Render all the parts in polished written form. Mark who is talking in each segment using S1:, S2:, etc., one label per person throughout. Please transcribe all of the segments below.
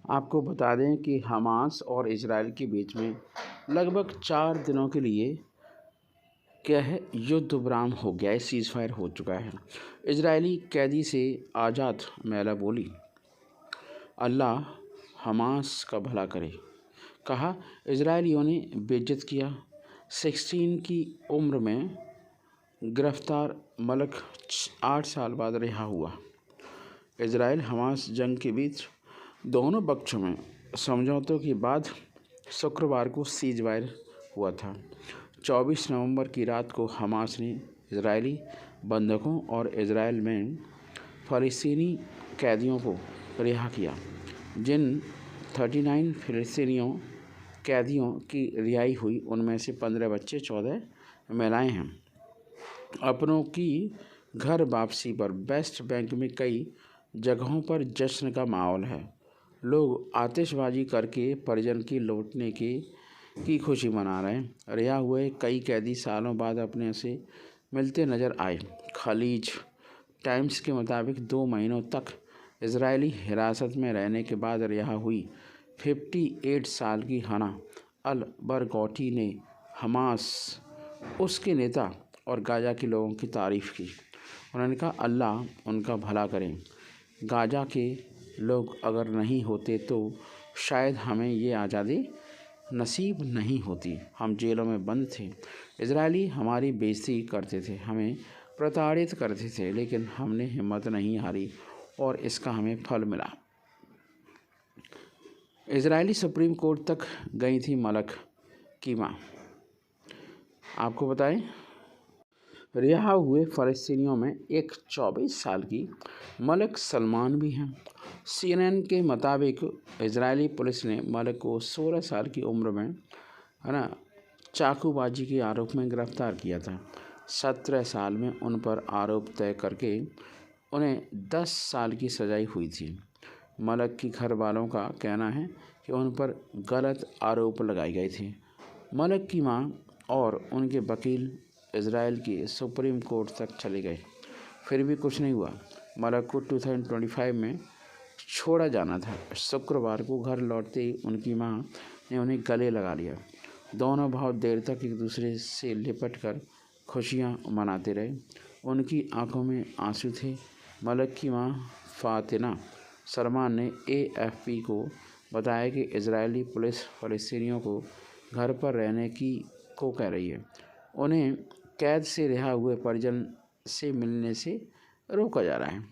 S1: आपको बता दें कि हमास और इजराइल के बीच में लगभग 4 दिनों के लिए क्या है, युद्ध विराम हो गया है, सीज़ फायर हो चुका है। इजरायली कैदी से आज़ाद मैला बोली, अल्लाह हमास का भला करे। कहा, इजरायलियों ने बेइज्जत किया। 16 की उम्र में गिरफ्तार मलक 8 साल बाद रिहा हुआ। इजराइल हमास जंग के बीच दोनों पक्षों में समझौतों के बाद शुक्रवार को सीज फायर हुआ था। 24 नवंबर की रात को हमास ने इजरायली बंधकों और इजराइल में फ़लस्तीनी कैदियों को रिहा किया। जिन 39 फ़लस्तीनियों कैदियों की रिहाई हुई, उनमें से 15 बच्चे, 14 महिलाएं हैं। अपनों की घर वापसी पर वेस्ट बैंक में कई जगहों पर जश्न का माहौल है। लोग आतिशबाजी करके परिजन की लौटने की खुशी मना रहे हैं। रिहा हुए कई कैदी सालों बाद अपने से मिलते नजर आए। खलीज टाइम्स के मुताबिक 2 महीनों तक इजरायली हिरासत में रहने के बाद रिहा हुई 58 साल की हना अल बरगौठी ने हमास, उसके नेता और गाजा के लोगों की तारीफ़ की। उन्होंने कहा, अल्लाह उनका भला करें। गाजा के लोग अगर नहीं होते तो शायद हमें ये आज़ादी नसीब नहीं होती। हम जेलों में बंद थे। इजरायली हमारी बेइज्जती करते थे, हमें प्रताड़ित करते थे, लेकिन हमने हिम्मत नहीं हारी और इसका हमें फल मिला। इजरायली सुप्रीम कोर्ट तक गई थी मलक की मां। आपको बताएं, रिहा हुए फ़लस्तीनियों में एक 24 साल की मलक सलमान भी हैं। CNN के मुताबिक इजरायली पुलिस ने मलक को 16 साल की उम्र में चाकूबाजी के आरोप में गिरफ्तार किया था। 17 साल में उन पर आरोप तय करके उन्हें 10 साल की सजाई हुई थी। मलक की घर वालों का कहना है कि उन पर गलत आरोप लगाए गए थे। मलक की मां और उनके वकील इजराइल की सुप्रीम कोर्ट तक चले गए, फिर भी कुछ नहीं हुआ। मलक को 2025 में छोड़ा जाना था। शुक्रवार को घर लौटते ही उनकी मां ने उन्हें गले लगा लिया। दोनों बहुत देर तक एक दूसरे से लिपट कर खुशियाँ मनाते रहे। उनकी आंखों में आंसू थे। मलक की मां फातिना सलमान ने AFP को बताया कि इजरायली पुलिस फ़लस्तीनियों को घर पर रहने को कह रही है। उन्हें कैद से रिहा हुए परिजन से मिलने से रोका जा रहा है।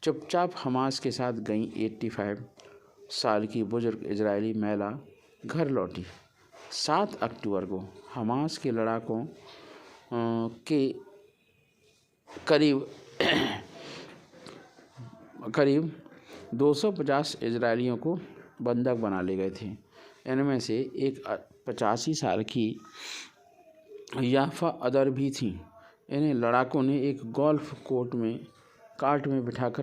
S1: चुपचाप हमास के साथ गई 85 साल की बुजुर्ग इजरायली महिला घर लौटी। 7 अक्टूबर को हमास के लड़ाकों के करीब 250 इजरायलियों को बंधक बना ले गए थे। इनमें से एक 85 साल की याफा अदर भी थी। इन्हें लड़ाकों ने एक गोल्फ कार्ट में बिठाकर